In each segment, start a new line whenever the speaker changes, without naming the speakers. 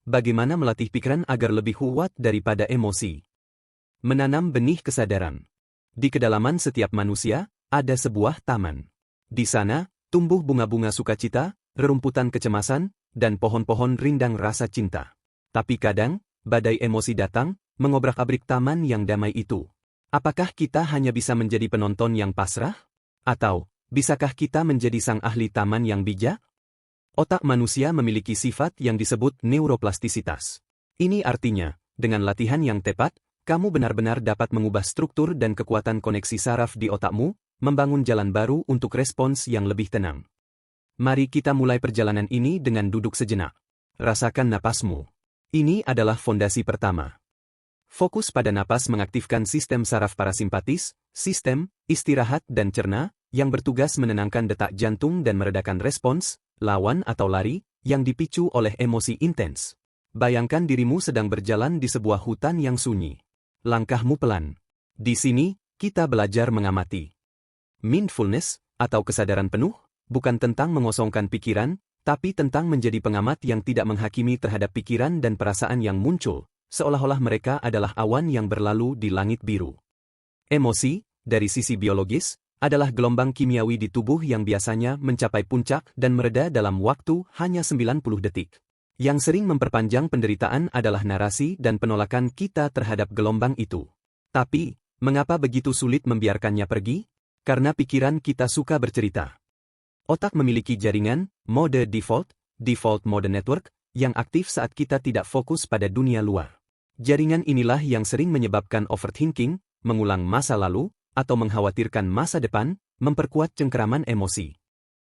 bagaimana melatih pikiran agar lebih kuat daripada emosi. Menanam benih kesadaran. Di kedalaman setiap manusia, ada sebuah taman. Di sana, tumbuh bunga-bunga sukacita, rerumputan kecemasan, dan pohon-pohon rindang rasa cinta. Tapi kadang, badai emosi datang, mengobrak-abrik taman yang damai itu. Apakah kita hanya bisa menjadi penonton yang pasrah? Atau, bisakah kita menjadi sang ahli taman yang bijak? Otak manusia memiliki sifat yang disebut neuroplastisitas. Ini artinya, dengan latihan yang tepat, kamu benar-benar dapat mengubah struktur dan kekuatan koneksi saraf di otakmu, membangun jalan baru untuk respons yang lebih tenang. Mari kita mulai perjalanan ini dengan duduk sejenak. Rasakan napasmu. Ini adalah fondasi pertama. Fokus pada napas mengaktifkan sistem saraf parasimpatis, sistem istirahat dan cerna, yang bertugas menenangkan detak jantung dan meredakan respons, lawan atau lari, yang dipicu oleh emosi intens. Bayangkan dirimu sedang berjalan di sebuah hutan yang sunyi. Langkahmu pelan. Di sini, kita belajar mengamati. Mindfulness, atau kesadaran penuh, bukan tentang mengosongkan pikiran, tapi tentang menjadi pengamat yang tidak menghakimi terhadap pikiran dan perasaan yang muncul, seolah-olah mereka adalah awan yang berlalu di langit biru. Emosi, dari sisi biologis, adalah gelombang kimiawi di tubuh yang biasanya mencapai puncak dan mereda dalam waktu hanya 90 detik. Yang sering memperpanjang penderitaan adalah narasi dan penolakan kita terhadap gelombang itu. Tapi, mengapa begitu sulit membiarkannya pergi? Karena pikiran kita suka bercerita. Otak memiliki jaringan, mode default mode network, yang aktif saat kita tidak fokus pada dunia luar. Jaringan inilah yang sering menyebabkan overthinking, mengulang masa lalu, atau mengkhawatirkan masa depan, memperkuat cengkeraman emosi.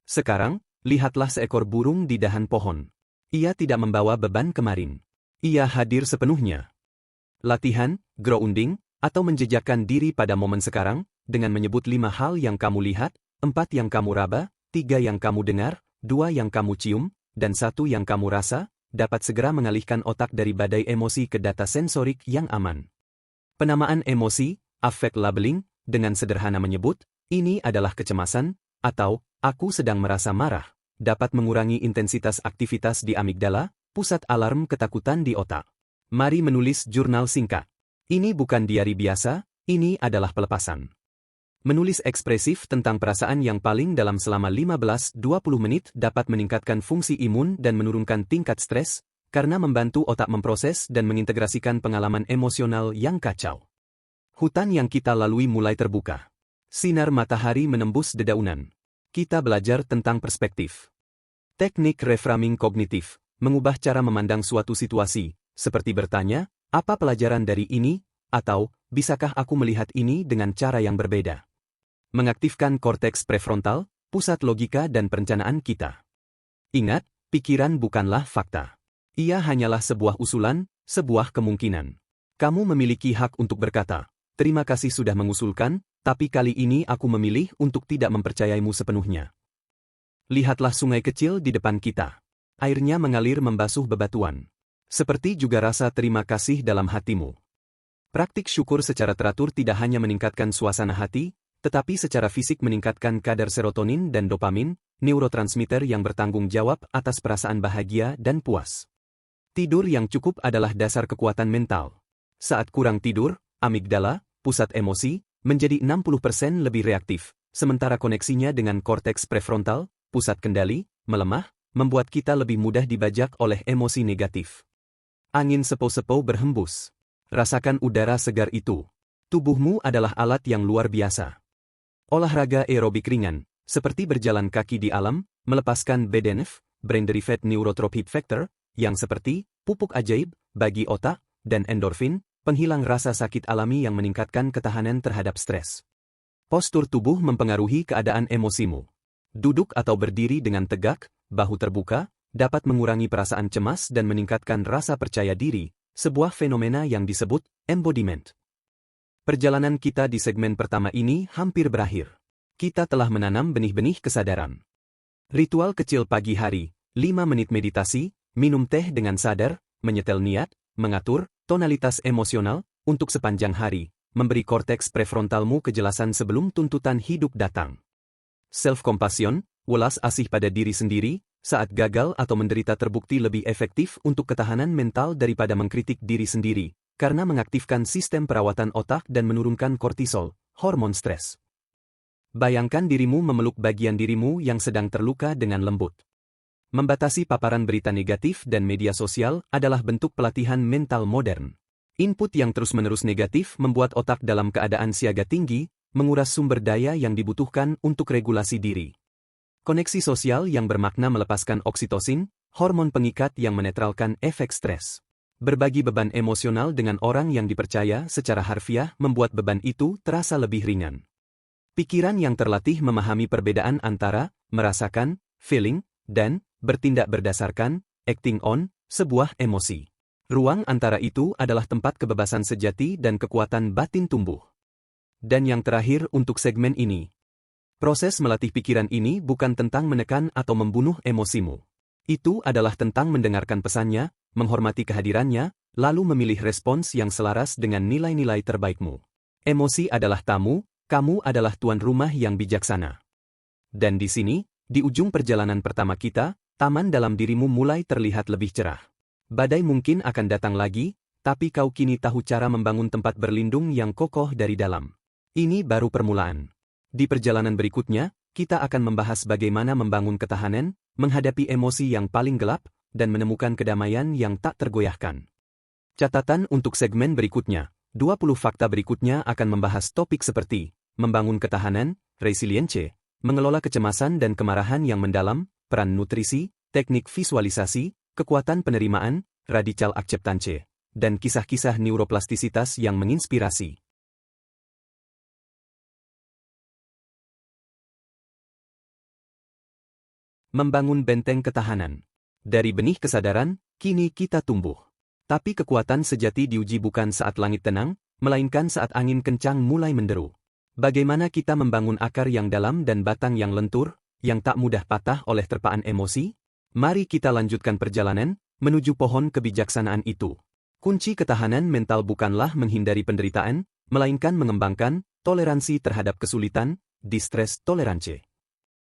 Sekarang, lihatlah seekor burung di dahan pohon. Ia tidak membawa beban kemarin. Ia hadir sepenuhnya. Latihan, grounding, atau menjejakkan diri pada momen sekarang, dengan menyebut 5 hal yang kamu lihat, 4 yang kamu raba, 3 yang kamu dengar, 2 yang kamu cium, dan 1 yang kamu rasa, dapat segera mengalihkan otak dari badai emosi ke data sensorik yang aman. Penamaan emosi, affect labeling, dengan sederhana menyebut, ini adalah kecemasan, atau, aku sedang merasa marah, dapat mengurangi intensitas aktivitas di amigdala, pusat alarm ketakutan di otak. Mari menulis jurnal singkat. Ini bukan diari biasa, ini adalah pelepasan. Menulis ekspresif tentang perasaan yang paling dalam selama 15-20 menit dapat meningkatkan fungsi imun dan menurunkan tingkat stres, karena membantu otak memproses dan mengintegrasikan pengalaman emosional yang kacau. Hutan yang kita lalui mulai terbuka. Sinar matahari menembus dedaunan. Kita belajar tentang perspektif. Teknik reframing kognitif, mengubah cara memandang suatu situasi, seperti bertanya, apa pelajaran dari ini, atau, bisakah aku melihat ini dengan cara yang berbeda? Mengaktifkan korteks prefrontal, pusat logika dan perencanaan kita. Ingat, pikiran bukanlah fakta. Ia hanyalah sebuah usulan, sebuah kemungkinan. Kamu memiliki hak untuk berkata, terima kasih sudah mengusulkan, tapi kali ini aku memilih untuk tidak mempercayaimu sepenuhnya. Lihatlah sungai kecil di depan kita. Airnya mengalir membasuh bebatuan. Seperti juga rasa terima kasih dalam hatimu. Praktik syukur secara teratur tidak hanya meningkatkan suasana hati, tetapi secara fisik meningkatkan kadar serotonin dan dopamin, neurotransmitter yang bertanggung jawab atas perasaan bahagia dan puas. Tidur yang cukup adalah dasar kekuatan mental. Saat kurang tidur, amigdala, pusat emosi, menjadi 60% lebih reaktif, sementara koneksinya dengan korteks prefrontal, pusat kendali, melemah, membuat kita lebih mudah dibajak oleh emosi negatif. Angin sepo-sepo berhembus. Rasakan udara segar itu. Tubuhmu adalah alat yang luar biasa. Olahraga aerobik ringan, seperti berjalan kaki di alam, melepaskan BDNF, Brain Derived Neurotrophic Factor, yang seperti pupuk ajaib bagi otak, dan endorfin, penghilang rasa sakit alami yang meningkatkan ketahanan terhadap stres. Postur tubuh mempengaruhi keadaan emosimu. Duduk atau berdiri dengan tegak, bahu terbuka, dapat mengurangi perasaan cemas dan meningkatkan rasa percaya diri, sebuah fenomena yang disebut embodiment. Perjalanan kita di segmen pertama ini hampir berakhir. Kita telah menanam benih-benih kesadaran. Ritual kecil pagi hari, 5 menit meditasi, minum teh dengan sadar, menyetel niat, mengatur tonalitas emosional, untuk sepanjang hari, memberi korteks prefrontalmu kejelasan sebelum tuntutan hidup datang. Self-compassion, welas asih pada diri sendiri, Saat gagal atau menderita terbukti lebih efektif untuk ketahanan mental daripada mengkritik diri sendiri, karena mengaktifkan sistem perawatan otak dan menurunkan kortisol, hormon stres. Bayangkan dirimu memeluk bagian dirimu yang sedang terluka dengan lembut. Membatasi paparan berita negatif dan media sosial adalah bentuk pelatihan mental modern. Input yang terus-menerus negatif membuat otak dalam keadaan siaga tinggi, menguras sumber daya yang dibutuhkan untuk regulasi diri. Koneksi sosial yang bermakna melepaskan oksitosin, hormon pengikat yang menetralkan efek stres. Berbagi beban emosional dengan orang yang dipercaya secara harfiah membuat beban itu terasa lebih ringan. Pikiran yang terlatih memahami perbedaan antara merasakan, feeling, dan bertindak berdasarkan acting on sebuah emosi. Ruang antara itu adalah tempat kebebasan sejati dan kekuatan batin tumbuh. Dan yang terakhir untuk segmen ini. Proses melatih pikiran ini bukan tentang menekan atau membunuh emosimu. Itu adalah tentang mendengarkan pesannya, menghormati kehadirannya, lalu memilih respons yang selaras dengan nilai-nilai terbaikmu. Emosi adalah tamu, kamu adalah tuan rumah yang bijaksana. Dan di sini, di ujung perjalanan pertama kita, taman dalam dirimu mulai terlihat lebih cerah. Badai mungkin akan datang lagi, tapi kau kini tahu cara membangun tempat berlindung yang kokoh dari dalam. Ini baru permulaan. Di perjalanan berikutnya, kita akan membahas bagaimana membangun ketahanan, menghadapi emosi yang paling gelap, dan menemukan kedamaian yang tak tergoyahkan. Catatan untuk segmen berikutnya, 20 fakta berikutnya akan membahas topik seperti membangun ketahanan, resilience, mengelola kecemasan dan kemarahan yang mendalam, peran nutrisi, teknik visualisasi, kekuatan penerimaan, radikal acceptance, dan kisah-kisah neuroplastisitas yang menginspirasi. Membangun benteng ketahanan. Dari benih kesadaran, kini kita tumbuh. Tapi kekuatan sejati diuji bukan saat langit tenang, melainkan saat angin kencang mulai menderu. Bagaimana kita membangun akar yang dalam dan batang yang lentur, yang tak mudah patah oleh terpaan emosi? Mari kita lanjutkan perjalanan menuju pohon kebijaksanaan itu. Kunci ketahanan mental bukanlah menghindari penderitaan, melainkan mengembangkan toleransi terhadap kesulitan, distress tolerance.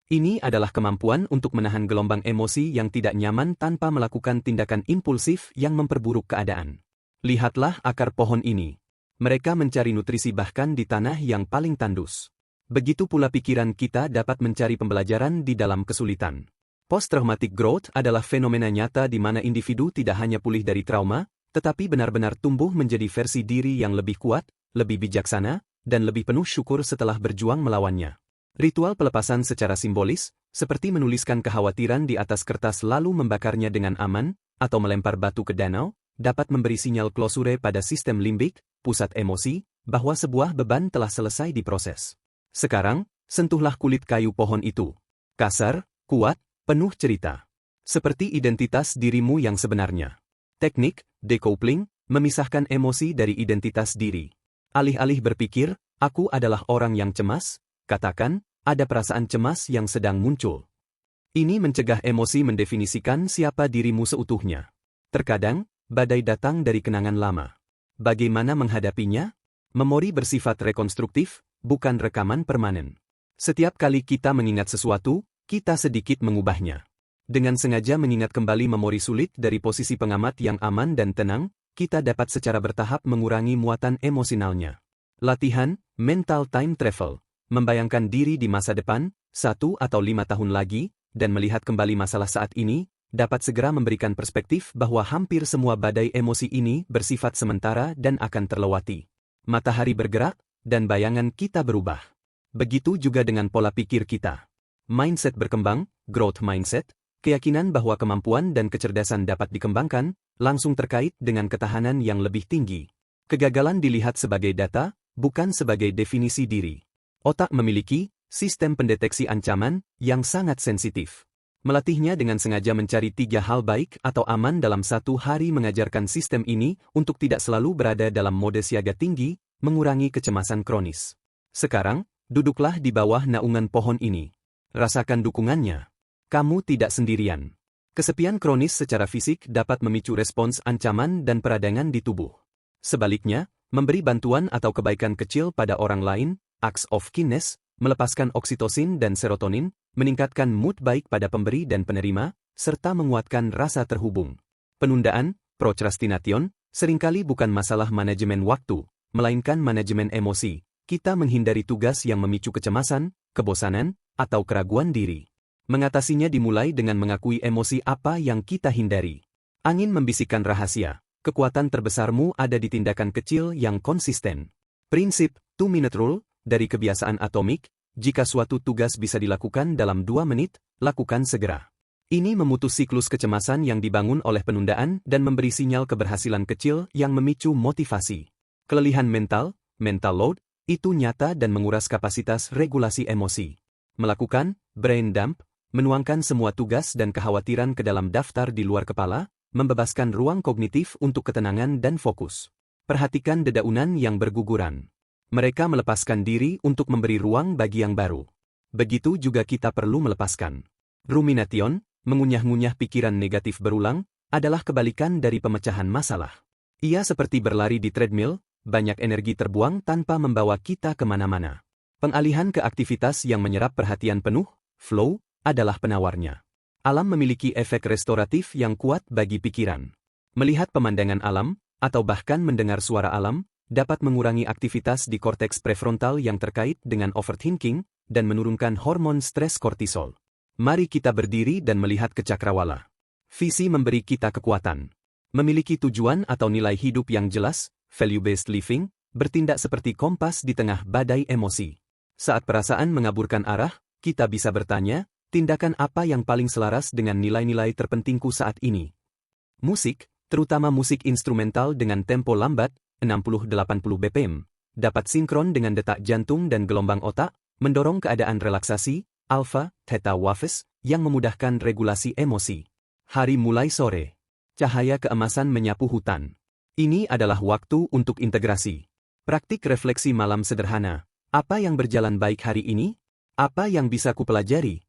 Ini adalah kemampuan untuk menahan gelombang emosi yang tidak nyaman tanpa melakukan tindakan impulsif yang memperburuk keadaan. Lihatlah akar pohon ini. Mereka mencari nutrisi bahkan di tanah yang paling tandus. Begitu pula pikiran kita dapat mencari pembelajaran di dalam kesulitan. Post-traumatic growth adalah fenomena nyata di mana individu tidak hanya pulih dari trauma, tetapi benar-benar tumbuh menjadi versi diri yang lebih kuat, lebih bijaksana, dan lebih penuh syukur setelah berjuang melawannya. Ritual pelepasan secara simbolis, seperti menuliskan kekhawatiran di atas kertas lalu membakarnya dengan aman, atau melempar batu ke danau, dapat memberi sinyal klosure pada sistem limbik, pusat emosi, bahwa sebuah beban telah selesai diproses. Sekarang, sentuhlah kulit kayu pohon itu. Kasar, kuat, penuh cerita. Seperti identitas dirimu yang sebenarnya. Teknik, decoupling, memisahkan emosi dari identitas diri. Alih-alih berpikir, aku adalah orang yang cemas, katakan, ada perasaan cemas yang sedang muncul. Ini mencegah emosi mendefinisikan siapa dirimu seutuhnya. Terkadang, badai datang dari kenangan lama. Bagaimana menghadapinya? Memori bersifat rekonstruktif, bukan rekaman permanen. Setiap kali kita mengingat sesuatu, kita sedikit mengubahnya. Dengan sengaja mengingat kembali memori sulit dari posisi pengamat yang aman dan tenang, kita dapat secara bertahap mengurangi muatan emosionalnya. Latihan, mental time travel. Membayangkan diri di masa depan, 1 atau 5 tahun lagi, dan melihat kembali masalah saat ini, dapat segera memberikan perspektif bahwa hampir semua badai emosi ini bersifat sementara dan akan terlewati. Matahari bergerak, dan bayangan kita berubah. Begitu juga dengan pola pikir kita. Mindset berkembang, growth mindset, keyakinan bahwa kemampuan dan kecerdasan dapat dikembangkan, langsung terkait dengan ketahanan yang lebih tinggi. Kegagalan dilihat sebagai data, bukan sebagai definisi diri. Otak memiliki sistem pendeteksi ancaman yang sangat sensitif. Melatihnya dengan sengaja mencari 3 hal baik atau aman dalam 1 hari mengajarkan sistem ini untuk tidak selalu berada dalam mode siaga tinggi, mengurangi kecemasan kronis. Sekarang, duduklah di bawah naungan pohon ini. Rasakan dukungannya. Kamu tidak sendirian. Kesepian kronis secara fisik dapat memicu respons ancaman dan peradangan di tubuh. Sebaliknya, memberi bantuan atau kebaikan kecil pada orang lain, acts of kindness, melepaskan oksitosin dan serotonin, meningkatkan mood baik pada pemberi dan penerima, serta menguatkan rasa terhubung. Penundaan, procrastination, seringkali bukan masalah manajemen waktu, melainkan manajemen emosi. Kita menghindari tugas yang memicu kecemasan, kebosanan, atau keraguan diri. Mengatasinya dimulai dengan mengakui emosi apa yang kita hindari. Angin membisikkan rahasia. Kekuatan terbesarmu ada di tindakan kecil yang konsisten. Prinsip 2-minute rule, dari kebiasaan atomik, jika suatu tugas bisa dilakukan dalam 2 menit, lakukan segera. Ini memutus siklus kecemasan yang dibangun oleh penundaan dan memberi sinyal keberhasilan kecil yang memicu motivasi. Kelelihan mental load, itu nyata dan menguras kapasitas regulasi emosi. Melakukan brain dump, menuangkan semua tugas dan kekhawatiran ke dalam daftar di luar kepala, membebaskan ruang kognitif untuk ketenangan dan fokus. Perhatikan dedaunan yang berguguran. Mereka melepaskan diri untuk memberi ruang bagi yang baru. Begitu juga kita perlu melepaskan. Rumination, mengunyah-ngunyah pikiran negatif berulang, adalah kebalikan dari pemecahan masalah. Ia seperti berlari di treadmill, banyak energi terbuang tanpa membawa kita kemana-mana. Pengalihan ke aktivitas yang menyerap perhatian penuh, flow, adalah penawarnya. Alam memiliki efek restoratif yang kuat bagi pikiran. Melihat pemandangan alam, atau bahkan mendengar suara alam, dapat mengurangi aktivitas di korteks prefrontal yang terkait dengan overthinking, dan menurunkan hormon stres kortisol. Mari kita berdiri dan melihat ke cakrawala. Visi memberi kita kekuatan. Memiliki tujuan atau nilai hidup yang jelas, value-based living, bertindak seperti kompas di tengah badai emosi. Saat perasaan mengaburkan arah, kita bisa bertanya, tindakan apa yang paling selaras dengan nilai-nilai terpentingku saat ini? Musik, terutama musik instrumental dengan tempo lambat, 60-80 bpm, dapat sinkron dengan detak jantung dan gelombang otak, mendorong keadaan relaksasi, alpha, theta waves, yang memudahkan regulasi emosi. Hari mulai sore. Cahaya keemasan menyapu hutan. Ini adalah waktu untuk integrasi. Praktik refleksi malam sederhana. Apa yang berjalan baik hari ini? Apa yang bisa kupelajari?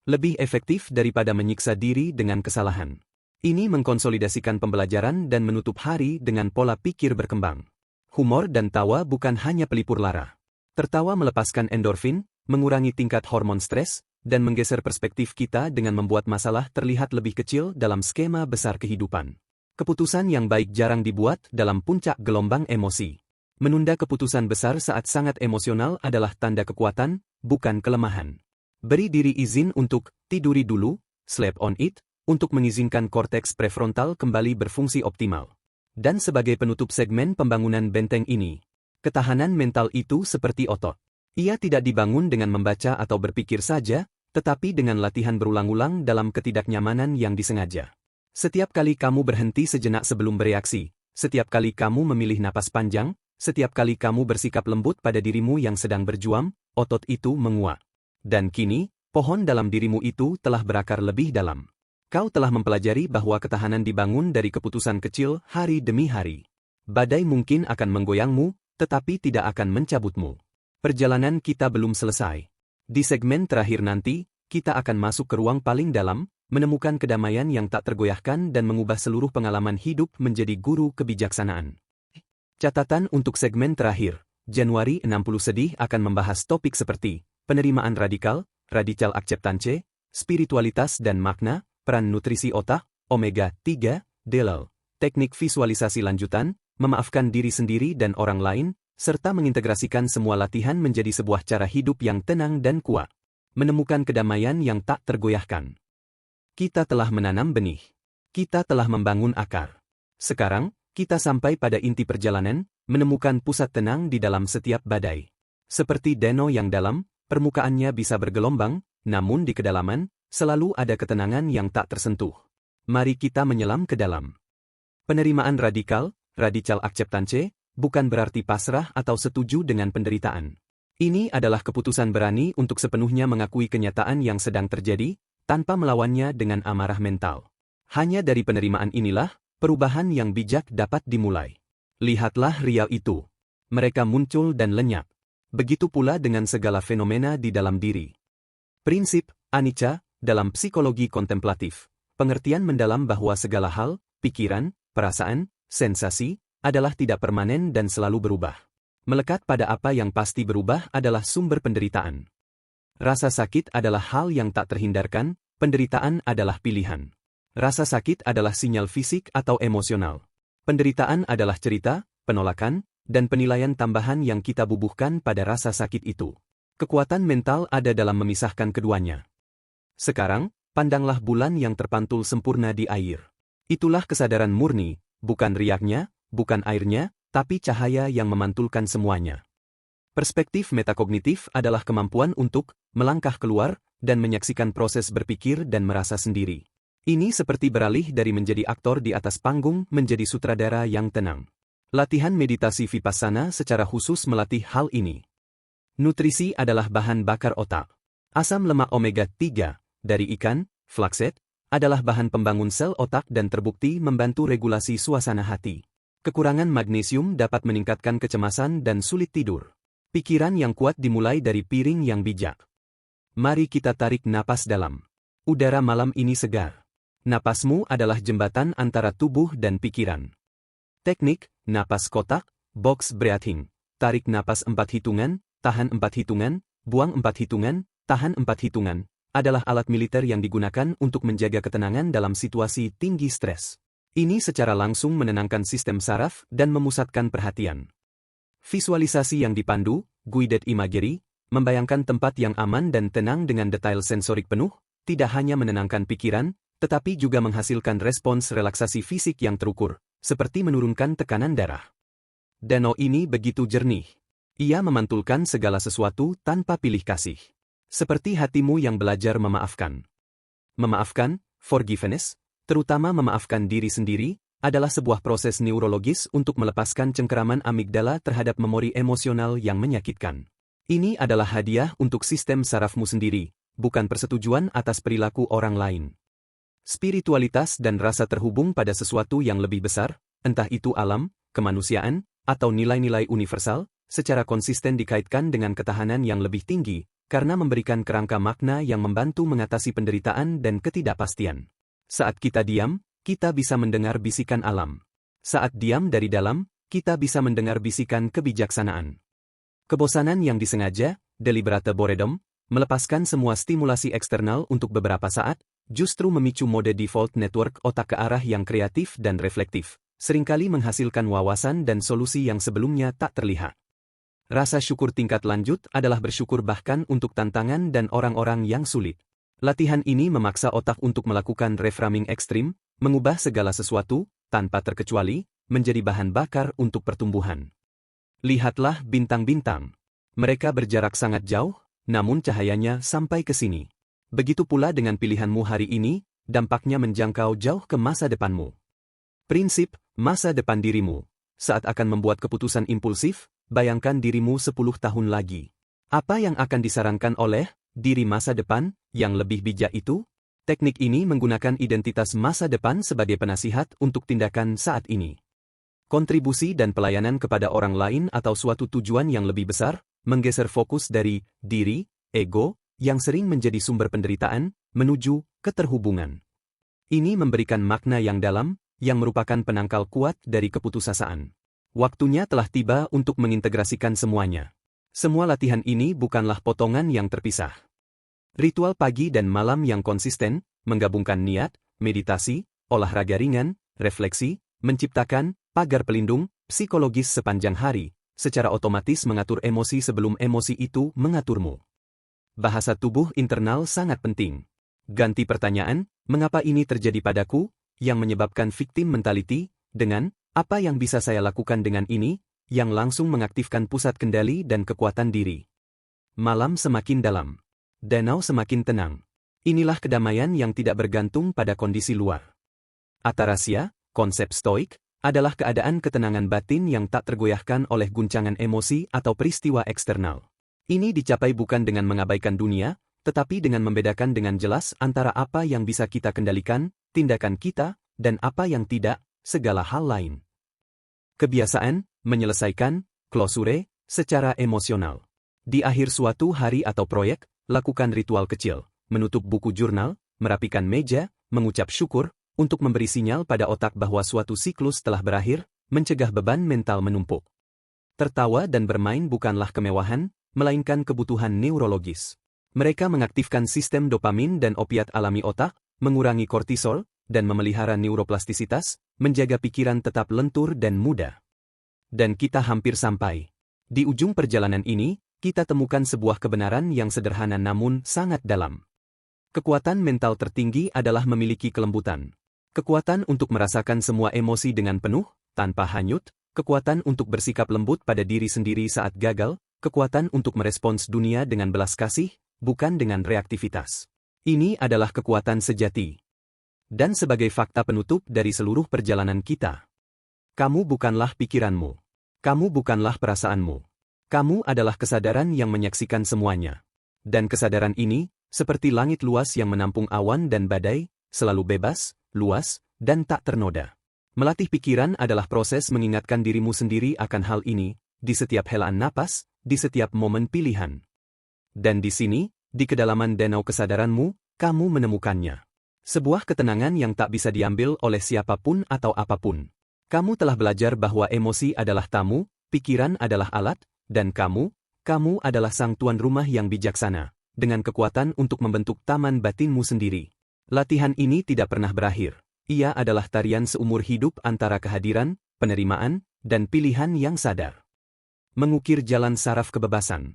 Lebih efektif daripada menyiksa diri dengan kesalahan. Ini mengkonsolidasikan pembelajaran dan menutup hari dengan pola pikir berkembang. Humor dan tawa bukan hanya pelipur lara. Tertawa melepaskan endorfin, mengurangi tingkat hormon stres, dan menggeser perspektif kita dengan membuat masalah terlihat lebih kecil dalam skema besar kehidupan. Keputusan yang baik jarang dibuat dalam puncak gelombang emosi. Menunda keputusan besar saat sangat emosional adalah tanda kekuatan, bukan kelemahan. Beri diri izin untuk tiduri dulu, sleep on it, untuk mengizinkan korteks prefrontal kembali berfungsi optimal. Dan sebagai penutup segmen pembangunan benteng ini, ketahanan mental itu seperti otot. Ia tidak dibangun dengan membaca atau berpikir saja, tetapi dengan latihan berulang-ulang dalam ketidaknyamanan yang disengaja. Setiap kali kamu berhenti sejenak sebelum bereaksi, setiap kali kamu memilih napas panjang, setiap kali kamu bersikap lembut pada dirimu yang sedang berjuang, otot itu menguat. Dan kini, pohon dalam dirimu itu telah berakar lebih dalam. Kau telah mempelajari bahwa ketahanan dibangun dari keputusan kecil hari demi hari. Badai mungkin akan menggoyangmu, tetapi tidak akan mencabutmu. Perjalanan kita belum selesai. Di segmen terakhir nanti, kita akan masuk ke ruang paling dalam, menemukan kedamaian yang tak tergoyahkan dan mengubah seluruh pengalaman hidup menjadi guru kebijaksanaan. Catatan untuk segmen terakhir, Januari 60 sedih akan membahas topik seperti penerimaan radikal, radical acceptance, spiritualitas dan makna, peran nutrisi otak, omega-3, DLL, teknik visualisasi lanjutan, memaafkan diri sendiri dan orang lain, serta mengintegrasikan semua latihan menjadi sebuah cara hidup yang tenang dan kuat. Menemukan kedamaian yang tak tergoyahkan. Kita telah menanam benih. Kita telah membangun akar. Sekarang, kita sampai pada inti perjalanan, menemukan pusat tenang di dalam setiap badai. Seperti danau yang dalam, permukaannya bisa bergelombang, namun di kedalaman, selalu ada ketenangan yang tak tersentuh. Mari kita menyelam ke dalam. Penerimaan radikal, radical acceptance, bukan berarti pasrah atau setuju dengan penderitaan. Ini adalah keputusan berani untuk sepenuhnya mengakui kenyataan yang sedang terjadi, tanpa melawannya dengan amarah mental. Hanya dari penerimaan inilah, perubahan yang bijak dapat dimulai. Lihatlah riau itu. Mereka muncul dan lenyap. Begitu pula dengan segala fenomena di dalam diri. Prinsip anicca dalam psikologi kontemplatif. Pengertian mendalam bahwa segala hal, pikiran, perasaan, sensasi, adalah tidak permanen dan selalu berubah. Melekat pada apa yang pasti berubah adalah sumber penderitaan. Rasa sakit adalah hal yang tak terhindarkan, penderitaan adalah pilihan. Rasa sakit adalah sinyal fisik atau emosional. Penderitaan adalah cerita, penolakan, dan penilaian tambahan yang kita bubuhkan pada rasa sakit itu. Kekuatan mental ada dalam memisahkan keduanya. Sekarang, pandanglah bulan yang terpantul sempurna di air. Itulah kesadaran murni, bukan riaknya, bukan airnya, tapi cahaya yang memantulkan semuanya. Perspektif metakognitif adalah kemampuan untuk melangkah keluar dan menyaksikan proses berpikir dan merasa sendiri. Ini seperti beralih dari menjadi aktor di atas panggung menjadi sutradara yang tenang. Latihan meditasi vipassana secara khusus melatih hal ini. Nutrisi adalah bahan bakar otak. Asam lemak omega-3 dari ikan, flaxseed, adalah bahan pembangun sel otak dan terbukti membantu regulasi suasana hati. Kekurangan magnesium dapat meningkatkan kecemasan dan sulit tidur. Pikiran yang kuat dimulai dari piring yang bijak. Mari kita tarik napas dalam. Udara malam ini segar. Napasmu adalah jembatan antara tubuh dan pikiran. Teknik, napas kotak, box breathing. Tarik napas 4 hitungan, tahan 4 hitungan, buang 4 hitungan, tahan 4 hitungan, adalah alat militer yang digunakan untuk menjaga ketenangan dalam situasi tinggi stres. Ini secara langsung menenangkan sistem saraf dan memusatkan perhatian. Visualisasi yang dipandu, guided imagery, membayangkan tempat yang aman dan tenang dengan detail sensorik penuh, tidak hanya menenangkan pikiran, tetapi juga menghasilkan respons relaksasi fisik yang terukur, seperti menurunkan tekanan darah. Danau ini begitu jernih. Ia memantulkan segala sesuatu tanpa pilih kasih. Seperti hatimu yang belajar memaafkan. Memaafkan, forgiveness, terutama memaafkan diri sendiri, adalah sebuah proses neurologis untuk melepaskan cengkeraman amigdala terhadap memori emosional yang menyakitkan. Ini adalah hadiah untuk sistem sarafmu sendiri, bukan persetujuan atas perilaku orang lain. Spiritualitas dan rasa terhubung pada sesuatu yang lebih besar, entah itu alam, kemanusiaan, atau nilai-nilai universal, secara konsisten dikaitkan dengan ketahanan yang lebih tinggi, karena memberikan kerangka makna yang membantu mengatasi penderitaan dan ketidakpastian. Saat kita diam, kita bisa mendengar bisikan alam. Saat diam dari dalam, kita bisa mendengar bisikan kebijaksanaan. Kebosanan yang disengaja, deliberate boredom, melepaskan semua stimulasi eksternal untuk beberapa saat, justru memicu mode default network otak ke arah yang kreatif dan reflektif, seringkali menghasilkan wawasan dan solusi yang sebelumnya tak terlihat. Rasa syukur tingkat lanjut adalah bersyukur bahkan untuk tantangan dan orang-orang yang sulit. Latihan ini memaksa otak untuk melakukan reframing ekstrim, mengubah segala sesuatu, tanpa terkecuali, menjadi bahan bakar untuk pertumbuhan. Lihatlah bintang-bintang. Mereka berjarak sangat jauh, namun cahayanya sampai ke sini. Begitu pula dengan pilihanmu hari ini, dampaknya menjangkau jauh ke masa depanmu. Prinsip, masa depan dirimu. Saat akan membuat keputusan impulsif, bayangkan dirimu 10 tahun lagi. Apa yang akan disarankan oleh diri masa depan yang lebih bijak itu? Teknik ini menggunakan identitas masa depan sebagai penasihat untuk tindakan saat ini. Kontribusi dan pelayanan kepada orang lain atau suatu tujuan yang lebih besar, menggeser fokus dari diri, ego, yang sering menjadi sumber penderitaan, menuju keterhubungan. Ini memberikan makna yang dalam, yang merupakan penangkal kuat dari keputusasaan. Waktunya telah tiba untuk mengintegrasikan semuanya. Semua latihan ini bukanlah potongan yang terpisah. Ritual pagi dan malam yang konsisten, menggabungkan niat, meditasi, olahraga ringan, refleksi, menciptakan pagar pelindung psikologis sepanjang hari, secara otomatis mengatur emosi sebelum emosi itu mengaturmu. Bahasa tubuh internal sangat penting. Ganti pertanyaan, mengapa ini terjadi padaku, yang menyebabkan victim mentality, dengan, apa yang bisa saya lakukan dengan ini, yang langsung mengaktifkan pusat kendali dan kekuatan diri. Malam semakin dalam. Danau semakin tenang. Inilah kedamaian yang tidak bergantung pada kondisi luar. Atarasia, konsep stoik, adalah keadaan ketenangan batin yang tak tergoyahkan oleh guncangan emosi atau peristiwa eksternal. Ini dicapai bukan dengan mengabaikan dunia, tetapi dengan membedakan dengan jelas antara apa yang bisa kita kendalikan, tindakan kita, dan apa yang tidak, segala hal lain. Kebiasaan, menyelesaikan, closure, secara emosional. Di akhir suatu hari atau proyek, lakukan ritual kecil, menutup buku jurnal, merapikan meja, mengucap syukur, untuk memberi sinyal pada otak bahwa suatu siklus telah berakhir, mencegah beban mental menumpuk. Tertawa dan bermain bukanlah kemewahan, melainkan kebutuhan neurologis. Mereka mengaktifkan sistem dopamin dan opiat alami otak, mengurangi kortisol, dan memelihara neuroplastisitas, menjaga pikiran tetap lentur dan muda. Dan kita hampir sampai. Di ujung perjalanan ini, kita temukan sebuah kebenaran yang sederhana namun sangat dalam. Kekuatan mental tertinggi adalah memiliki kelembutan. Kekuatan untuk merasakan semua emosi dengan penuh, tanpa hanyut, kekuatan untuk bersikap lembut pada diri sendiri saat gagal, kekuatan untuk merespons dunia dengan belas kasih, bukan dengan reaktivitas. Ini adalah kekuatan sejati. Dan sebagai fakta penutup dari seluruh perjalanan kita, kamu bukanlah pikiranmu. Kamu bukanlah perasaanmu. Kamu adalah kesadaran yang menyaksikan semuanya. Dan kesadaran ini, seperti langit luas yang menampung awan dan badai, selalu bebas, luas, dan tak ternoda. Melatih pikiran adalah proses mengingatkan dirimu sendiri akan hal ini, di setiap helaan napas, di setiap momen pilihan. Dan di sini, di kedalaman danau kesadaranmu, kamu menemukannya. Sebuah ketenangan yang tak bisa diambil oleh siapapun atau apapun. Kamu telah belajar bahwa emosi adalah tamu, pikiran adalah alat, dan kamu adalah sang tuan rumah yang bijaksana, dengan kekuatan untuk membentuk taman batinmu sendiri. Latihan ini tidak pernah berakhir. Ia adalah tarian seumur hidup antara kehadiran, penerimaan, dan pilihan yang sadar. Mengukir jalan saraf kebebasan.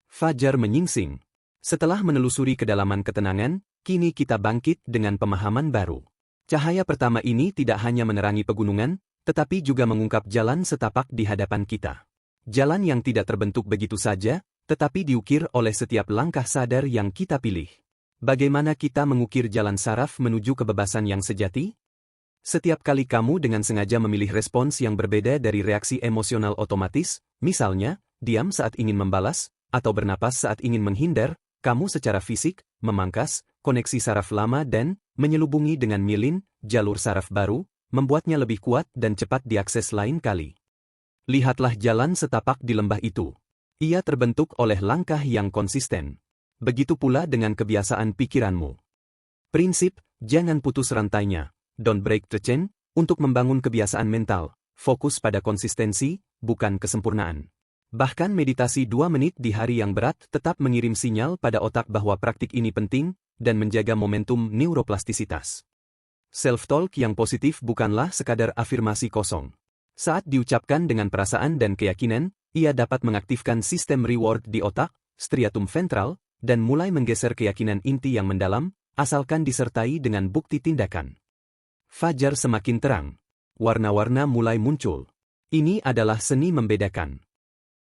Fajar menyingsing. Setelah menelusuri kedalaman ketenangan, kini kita bangkit dengan pemahaman baru. Cahaya pertama ini tidak hanya menerangi pegunungan, tetapi juga mengungkap jalan setapak di hadapan kita. Jalan yang tidak terbentuk begitu saja, tetapi diukir oleh setiap langkah sadar yang kita pilih. Bagaimana kita mengukir jalan saraf menuju kebebasan yang sejati? Setiap kali kamu dengan sengaja memilih respons yang berbeda dari reaksi emosional otomatis, misalnya, diam saat ingin membalas, atau bernapas saat ingin menghindar, kamu secara fisik memangkas koneksi saraf lama dan menyelubungi dengan myelin, jalur saraf baru, membuatnya lebih kuat dan cepat diakses lain kali. Lihatlah jalan setapak di lembah itu. Ia terbentuk oleh langkah yang konsisten. Begitu pula dengan kebiasaan pikiranmu. Prinsip, jangan putus rantainya, don't break the chain, untuk membangun kebiasaan mental, fokus pada konsistensi, bukan kesempurnaan. Bahkan meditasi 2 menit di hari yang berat tetap mengirim sinyal pada otak bahwa praktik ini penting, dan menjaga momentum neuroplastisitas. Self-talk yang positif bukanlah sekadar afirmasi kosong. Saat diucapkan dengan perasaan dan keyakinan, ia dapat mengaktifkan sistem reward di otak, striatum ventral, dan mulai menggeser keyakinan inti yang mendalam, asalkan disertai dengan bukti tindakan. Fajar semakin terang. Warna-warna mulai muncul. Ini adalah seni membedakan.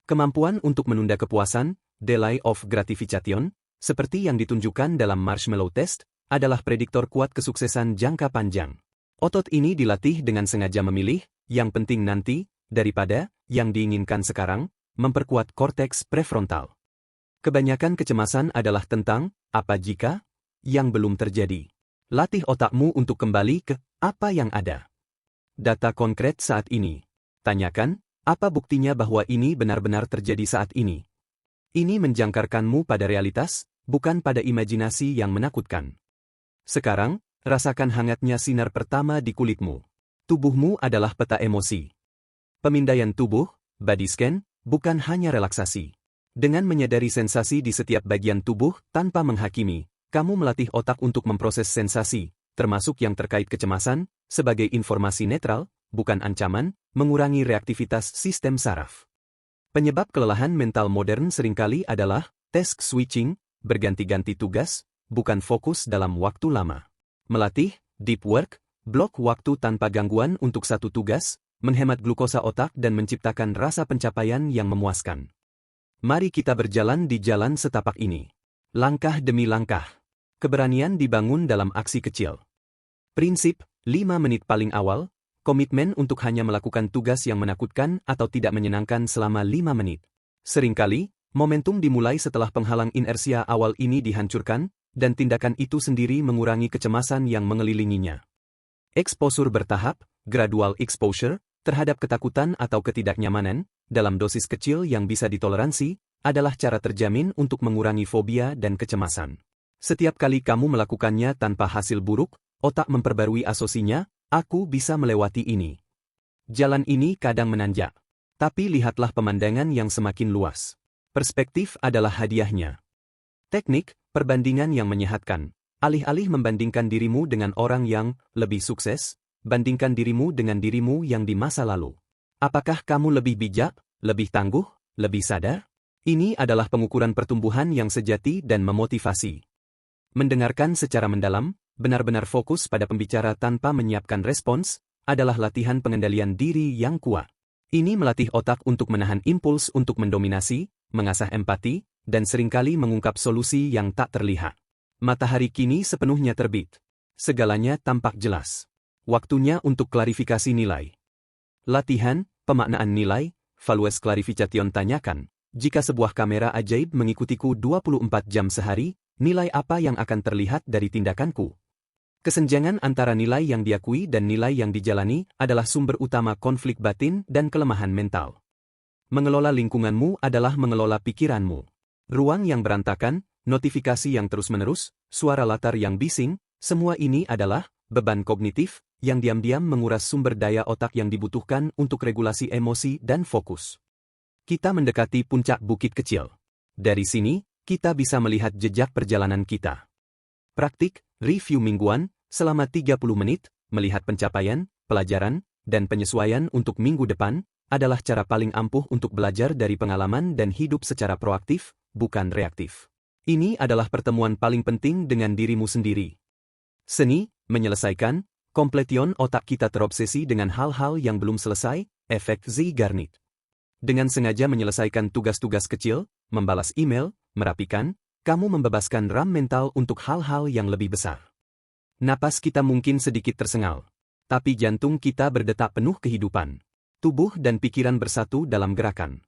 Kemampuan untuk menunda kepuasan, delay of gratification, seperti yang ditunjukkan dalam marshmallow test, adalah prediktor kuat kesuksesan jangka panjang. Otot ini dilatih dengan sengaja memilih, yang penting nanti, daripada, yang diinginkan sekarang, memperkuat korteks prefrontal. Kebanyakan kecemasan adalah tentang, apa jika, yang belum terjadi. Latih otakmu untuk kembali ke, apa yang ada. Data konkret saat ini. Tanyakan, apa buktinya bahwa ini benar-benar terjadi saat ini? Ini menjangkarkanmu pada realitas, bukan pada imajinasi yang menakutkan. Sekarang, rasakan hangatnya sinar pertama di kulitmu. Tubuhmu adalah peta emosi. Pemindaian tubuh, body scan, bukan hanya relaksasi. Dengan menyadari sensasi di setiap bagian tubuh tanpa menghakimi, kamu melatih otak untuk memproses sensasi, termasuk yang terkait kecemasan, sebagai informasi netral, bukan ancaman, mengurangi reaktivitas sistem saraf. Penyebab kelelahan mental modern seringkali adalah task switching, berganti-ganti tugas, bukan fokus dalam waktu lama. Melatih, deep work, blok waktu tanpa gangguan untuk satu tugas, menghemat glukosa otak dan menciptakan rasa pencapaian yang memuaskan. Mari kita berjalan di jalan setapak ini. Langkah demi langkah. Keberanian dibangun dalam aksi kecil. Prinsip, 5 menit paling awal, komitmen untuk hanya melakukan tugas yang menakutkan atau tidak menyenangkan selama 5 menit. Seringkali, momentum dimulai setelah penghalang inersia awal ini dihancurkan, dan tindakan itu sendiri mengurangi kecemasan yang mengelilinginya. Eksposur bertahap, gradual exposure, terhadap ketakutan atau ketidaknyamanan, dalam dosis kecil yang bisa ditoleransi, adalah cara terjamin untuk mengurangi fobia dan kecemasan. Setiap kali kamu melakukannya tanpa hasil buruk, otak memperbarui asosinya, aku bisa melewati ini. Jalan ini kadang menanjak. Tapi lihatlah pemandangan yang semakin luas. Perspektif adalah hadiahnya. Teknik, perbandingan yang menyehatkan. Alih-alih membandingkan dirimu dengan orang yang lebih sukses, bandingkan dirimu dengan dirimu yang di masa lalu. Apakah kamu lebih bijak, lebih tangguh, lebih sadar? Ini adalah pengukuran pertumbuhan yang sejati dan memotivasi. Mendengarkan secara mendalam, benar-benar fokus pada pembicara tanpa menyiapkan respons, adalah latihan pengendalian diri yang kuat. Ini melatih otak untuk menahan impuls untuk mendominasi, mengasah empati, dan seringkali mengungkap solusi yang tak terlihat. Matahari kini sepenuhnya terbit. Segalanya tampak jelas. Waktunya untuk klarifikasi nilai. Latihan, pemaknaan nilai, values clarification tanyakan. Jika sebuah kamera ajaib mengikutiku 24 jam sehari, nilai apa yang akan terlihat dari tindakanku? Kesenjangan antara nilai yang diakui dan nilai yang dijalani adalah sumber utama konflik batin dan kelemahan mental. Mengelola lingkunganmu adalah mengelola pikiranmu. Ruang yang berantakan, notifikasi yang terus-menerus, suara latar yang bising, semua ini adalah beban kognitif yang diam-diam menguras sumber daya otak yang dibutuhkan untuk regulasi emosi dan fokus. Kita mendekati puncak bukit kecil. Dari sini, kita bisa melihat jejak perjalanan kita. Praktik, review mingguan, selama 30 menit, melihat pencapaian, pelajaran, dan penyesuaian untuk minggu depan, adalah cara paling ampuh untuk belajar dari pengalaman dan hidup secara proaktif, bukan reaktif. Ini adalah pertemuan paling penting dengan dirimu sendiri. Seni, menyelesaikan, completion otak kita terobsesi dengan hal-hal yang belum selesai, efek Zeigarnik. Dengan sengaja menyelesaikan tugas-tugas kecil, membalas email, merapikan, kamu membebaskan RAM mental untuk hal-hal yang lebih besar. Napas kita mungkin sedikit tersengal, tapi jantung kita berdetak penuh kehidupan. Tubuh dan pikiran bersatu dalam gerakan.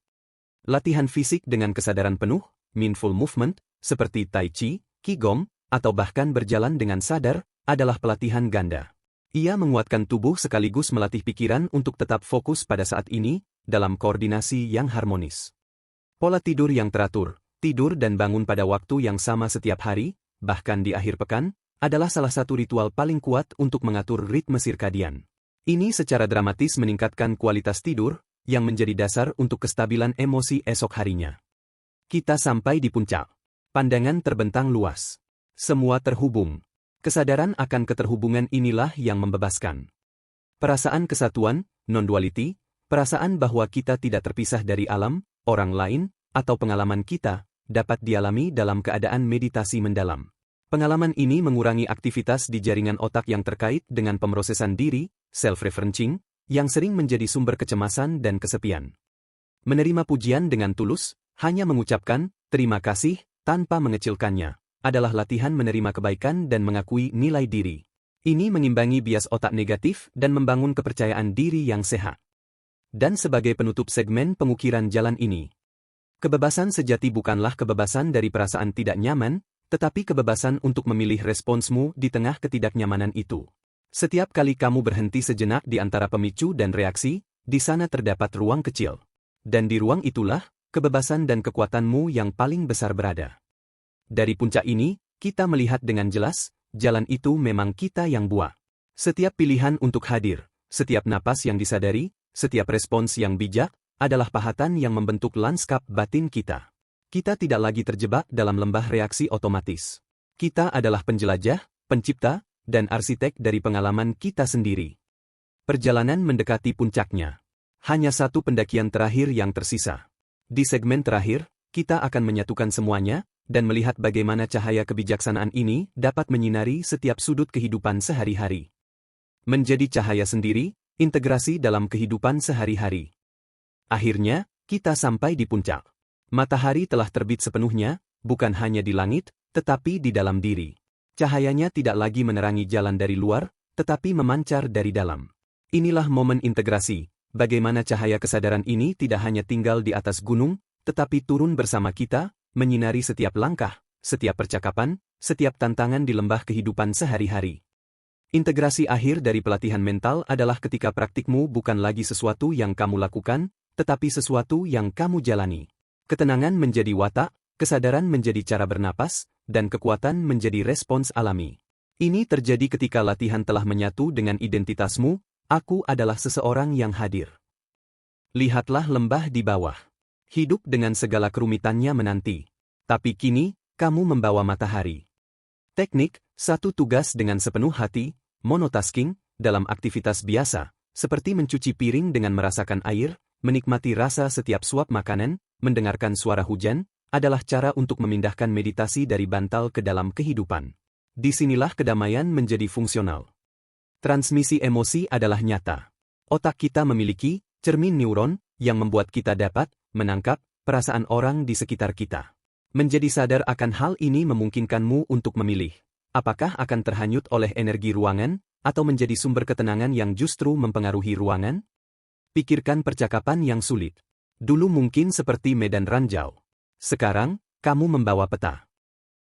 Latihan fisik dengan kesadaran penuh, mindful movement, seperti Tai Chi, Qigong, atau bahkan berjalan dengan sadar, adalah pelatihan ganda. Ia menguatkan tubuh sekaligus melatih pikiran untuk tetap fokus pada saat ini, dalam koordinasi yang harmonis. Pola tidur yang teratur, tidur dan bangun pada waktu yang sama setiap hari, bahkan di akhir pekan, adalah salah satu ritual paling kuat untuk mengatur ritme sirkadian. Ini secara dramatis meningkatkan kualitas tidur, yang menjadi dasar untuk kestabilan emosi esok harinya. Kita sampai di puncak. Pandangan terbentang luas. Semua terhubung. Kesadaran akan keterhubungan inilah yang membebaskan. Perasaan kesatuan, non-duality, perasaan bahwa kita tidak terpisah dari alam, orang lain, atau pengalaman kita, dapat dialami dalam keadaan meditasi mendalam. Pengalaman ini mengurangi aktivitas di jaringan otak yang terkait dengan pemrosesan diri, self-referencing, yang sering menjadi sumber kecemasan dan kesepian. Menerima pujian dengan tulus, hanya mengucapkan terima kasih tanpa mengecilkannya, adalah latihan menerima kebaikan dan mengakui nilai diri. Ini mengimbangi bias otak negatif dan membangun kepercayaan diri yang sehat. Dan sebagai penutup segmen pengukiran jalan ini, kebebasan sejati bukanlah kebebasan dari perasaan tidak nyaman, tetapi kebebasan untuk memilih responsmu di tengah ketidaknyamanan itu. Setiap kali kamu berhenti sejenak di antara pemicu dan reaksi, di sana terdapat ruang kecil. Dan di ruang itulah, kebebasan dan kekuatanmu yang paling besar berada. Dari puncak ini, kita melihat dengan jelas, jalan itu memang kita yang buat. Setiap pilihan untuk hadir, setiap napas yang disadari, setiap respons yang bijak, adalah pahatan yang membentuk lanskap batin kita. Kita tidak lagi terjebak dalam lembah reaksi otomatis. Kita adalah penjelajah, pencipta, dan arsitek dari pengalaman kita sendiri. Perjalanan mendekati puncaknya. Hanya satu pendakian terakhir yang tersisa. Di segmen terakhir, kita akan menyatukan semuanya, dan melihat bagaimana cahaya kebijaksanaan ini dapat menyinari setiap sudut kehidupan sehari-hari. Menjadi cahaya sendiri, integrasi dalam kehidupan sehari-hari. Akhirnya, kita sampai di puncak. Matahari telah terbit sepenuhnya, bukan hanya di langit, tetapi di dalam diri. Cahayanya tidak lagi menerangi jalan dari luar, tetapi memancar dari dalam. Inilah momen integrasi, bagaimana cahaya kesadaran ini tidak hanya tinggal di atas gunung, tetapi turun bersama kita, menyinari setiap langkah, setiap percakapan, setiap tantangan di lembah kehidupan sehari-hari. Integrasi akhir dari pelatihan mental adalah ketika praktikmu bukan lagi sesuatu yang kamu lakukan, tetapi sesuatu yang kamu jalani. Ketenangan menjadi watak, kesadaran menjadi cara bernapas, dan kekuatan menjadi respons alami. Ini terjadi ketika latihan telah menyatu dengan identitasmu, aku adalah seseorang yang hadir. Lihatlah lembah di bawah. Hidup dengan segala kerumitannya menanti. Tapi kini, kamu membawa matahari. Teknik, satu tugas dengan sepenuh hati, monotasking, dalam aktivitas biasa, seperti mencuci piring dengan merasakan air, menikmati rasa setiap suap makanan, mendengarkan suara hujan, adalah cara untuk memindahkan meditasi dari bantal ke dalam kehidupan. Disinilah kedamaian menjadi fungsional. Transmisi emosi adalah nyata. Otak kita memiliki cermin neuron yang membuat kita dapat menangkap perasaan orang di sekitar kita. Menjadi sadar akan hal ini memungkinkanmu untuk memilih, apakah akan terhanyut oleh energi ruangan atau menjadi sumber ketenangan yang justru mempengaruhi ruangan? Pikirkan percakapan yang sulit. Dulu mungkin seperti medan ranjau. Sekarang, kamu membawa peta.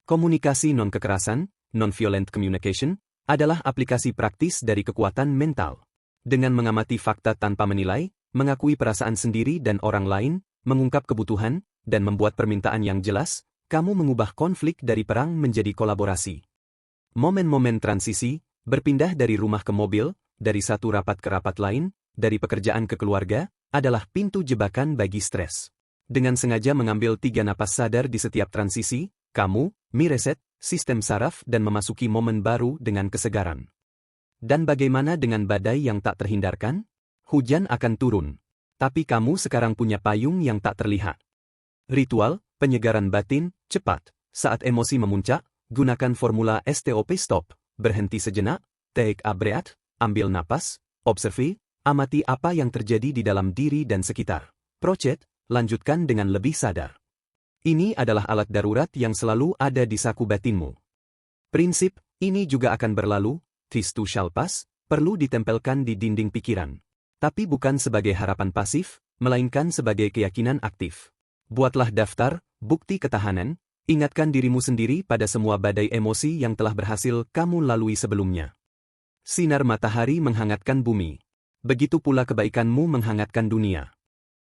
Komunikasi non-kekerasan, non-violent communication, adalah aplikasi praktis dari kekuatan mental. Dengan mengamati fakta tanpa menilai, mengakui perasaan sendiri dan orang lain, mengungkap kebutuhan, dan membuat permintaan yang jelas, kamu mengubah konflik dari perang menjadi kolaborasi. Momen-momen transisi, berpindah dari rumah ke mobil, dari satu rapat ke rapat lain, dari pekerjaan ke keluarga, adalah pintu jebakan bagi stres. Dengan sengaja mengambil 3 napas sadar di setiap transisi, kamu mereset sistem saraf dan memasuki momen baru dengan kesegaran. Dan bagaimana dengan badai yang tak terhindarkan? Hujan akan turun. Tapi kamu sekarang punya payung yang tak terlihat. Ritual, penyegaran batin, cepat. Saat emosi memuncak, gunakan formula STOP stop. Berhenti sejenak, take a breath, ambil napas, observe, amati apa yang terjadi di dalam diri dan sekitar. Procet, lanjutkan dengan lebih sadar. Ini adalah alat darurat yang selalu ada di saku batinmu. Prinsip, ini juga akan berlalu, this too shall pass, perlu ditempelkan di dinding pikiran. Tapi bukan sebagai harapan pasif, melainkan sebagai keyakinan aktif. Buatlah daftar, bukti ketahanan, ingatkan dirimu sendiri pada semua badai emosi yang telah berhasil kamu lalui sebelumnya. Sinar matahari menghangatkan bumi. Begitu pula kebaikanmu menghangatkan dunia.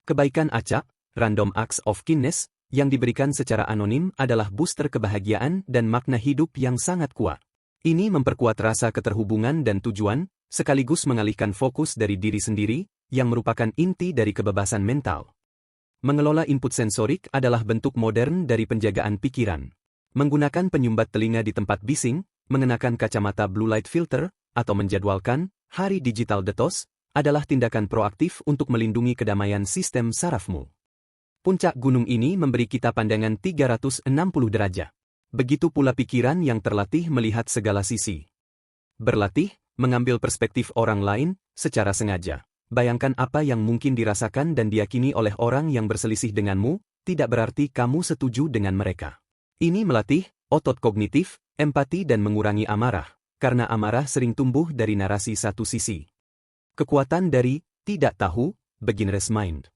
Kebaikan acak, random acts of kindness, yang diberikan secara anonim adalah booster kebahagiaan dan makna hidup yang sangat kuat. Ini memperkuat rasa keterhubungan dan tujuan, sekaligus mengalihkan fokus dari diri sendiri, yang merupakan inti dari kebebasan mental. Mengelola input sensorik adalah bentuk modern dari penjagaan pikiran. Menggunakan penyumbat telinga di tempat bising, mengenakan kacamata blue light filter, atau menjadwalkan hari digital detox, adalah tindakan proaktif untuk melindungi kedamaian sistem sarafmu. Puncak gunung ini memberi kita pandangan 360 derajat. Begitu pula pikiran yang terlatih melihat segala sisi. Berlatih, mengambil perspektif orang lain, secara sengaja. Bayangkan apa yang mungkin dirasakan dan diyakini oleh orang yang berselisih denganmu, tidak berarti kamu setuju dengan mereka. Ini melatih otot kognitif, empati dan mengurangi amarah, karena amarah sering tumbuh dari narasi satu sisi. Kekuatan dari tidak tahu, beginner's mind.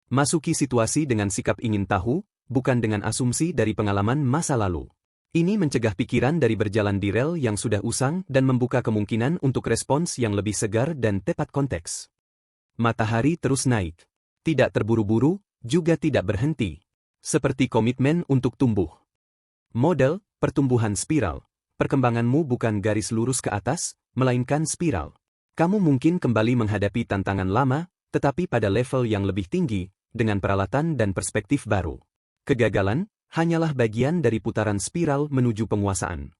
Masuki situasi dengan sikap ingin tahu, bukan dengan asumsi dari pengalaman masa lalu. Ini mencegah pikiran dari berjalan di rel yang sudah usang dan membuka kemungkinan untuk respons yang lebih segar dan tepat konteks. Matahari terus naik. Tidak terburu-buru, juga tidak berhenti. Seperti komitmen untuk tumbuh. Model, pertumbuhan spiral. Perkembanganmu bukan garis lurus ke atas, melainkan spiral. Kamu mungkin kembali menghadapi tantangan lama, tetapi pada level yang lebih tinggi, dengan peralatan dan perspektif baru. Kegagalan hanyalah bagian dari putaran spiral menuju penguasaan.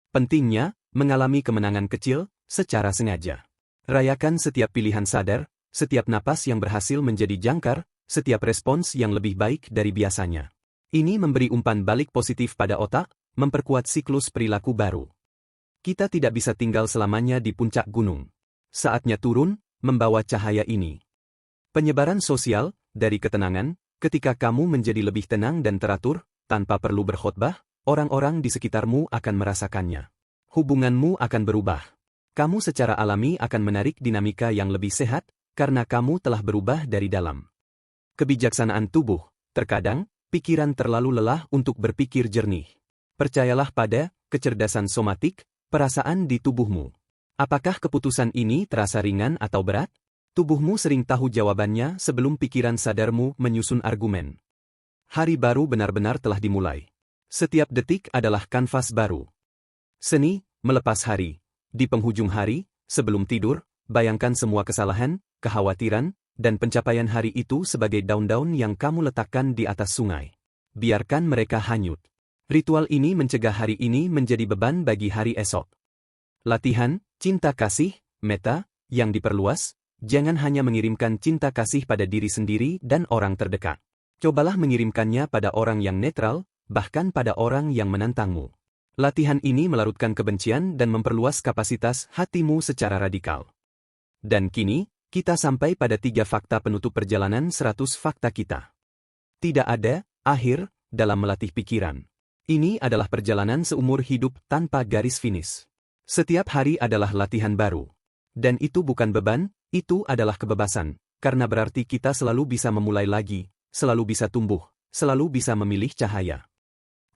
Pentingnya, mengalami kemenangan kecil, secara sengaja. Rayakan setiap pilihan sadar, setiap napas yang berhasil menjadi jangkar, setiap respons yang lebih baik dari biasanya. Ini memberi umpan balik positif pada otak, memperkuat siklus perilaku baru. Kita tidak bisa tinggal selamanya di puncak gunung. Saatnya turun, membawa cahaya ini. Penyebaran sosial, dari ketenangan, ketika kamu menjadi lebih tenang dan teratur, tanpa perlu berkhotbah, orang-orang di sekitarmu akan merasakannya. Hubunganmu akan berubah. Kamu secara alami akan menarik dinamika yang lebih sehat, karena kamu telah berubah dari dalam. Kebijaksanaan tubuh, terkadang, pikiran terlalu lelah untuk berpikir jernih. Percayalah pada kecerdasan somatik, perasaan di tubuhmu. Apakah keputusan ini terasa ringan atau berat? Tubuhmu sering tahu jawabannya sebelum pikiran sadarmu menyusun argumen. Hari baru benar-benar telah dimulai. Setiap detik adalah kanvas baru. Seni, melepas hari. Di penghujung hari, sebelum tidur, bayangkan semua kesalahan, kekhawatiran, dan pencapaian hari itu sebagai daun-daun yang kamu letakkan di atas sungai. Biarkan mereka hanyut. Ritual ini mencegah hari ini menjadi beban bagi hari esok. Latihan, cinta kasih, meta, yang diperluas, jangan hanya mengirimkan cinta kasih pada diri sendiri dan orang terdekat. Cobalah mengirimkannya pada orang yang netral, bahkan pada orang yang menantangmu. Latihan ini melarutkan kebencian dan memperluas kapasitas hatimu secara radikal. Dan kini, kita sampai pada 3 fakta penutup perjalanan 100 fakta kita. Tidak ada akhir dalam melatih pikiran. Ini adalah perjalanan seumur hidup tanpa garis finish. Setiap hari adalah latihan baru. Dan itu bukan beban, itu adalah kebebasan, karena berarti kita selalu bisa memulai lagi, selalu bisa tumbuh, selalu bisa memilih cahaya.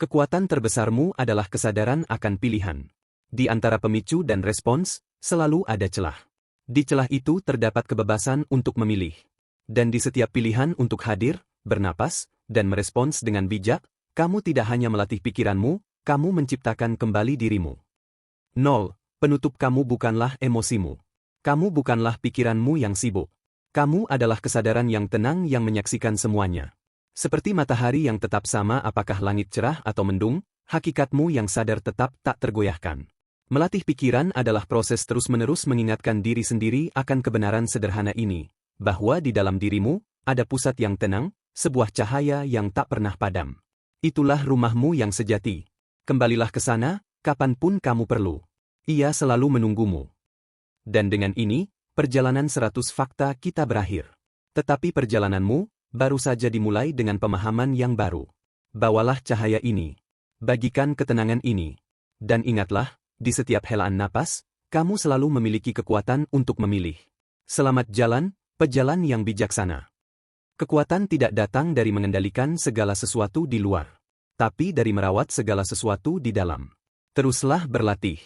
Kekuatan terbesarmu adalah kesadaran akan pilihan. Di antara pemicu dan respons, selalu ada celah. Di celah itu terdapat kebebasan untuk memilih. Dan di setiap pilihan untuk hadir, bernapas, dan merespons dengan bijak, kamu tidak hanya melatih pikiranmu, kamu menciptakan kembali dirimu. 0. Penutup kamu bukanlah emosimu. Kamu bukanlah pikiranmu yang sibuk. Kamu adalah kesadaran yang tenang yang menyaksikan semuanya. Seperti matahari yang tetap sama apakah langit cerah atau mendung, hakikatmu yang sadar tetap tak tergoyahkan. Melatih pikiran adalah proses terus-menerus mengingatkan diri sendiri akan kebenaran sederhana ini, bahwa di dalam dirimu, ada pusat yang tenang, sebuah cahaya yang tak pernah padam. Itulah rumahmu yang sejati. Kembalilah ke sana, kapanpun kamu perlu. Ia selalu menunggumu. Dan dengan ini, perjalanan 100 fakta kita berakhir. Tetapi perjalananmu, baru saja dimulai dengan pemahaman yang baru. Bawalah cahaya ini. Bagikan ketenangan ini. Dan ingatlah, di setiap helaan napas, kamu selalu memiliki kekuatan untuk memilih. Selamat jalan, pejalan yang bijaksana. Kekuatan tidak datang dari mengendalikan segala sesuatu di luar, tapi dari merawat segala sesuatu di dalam. Teruslah berlatih.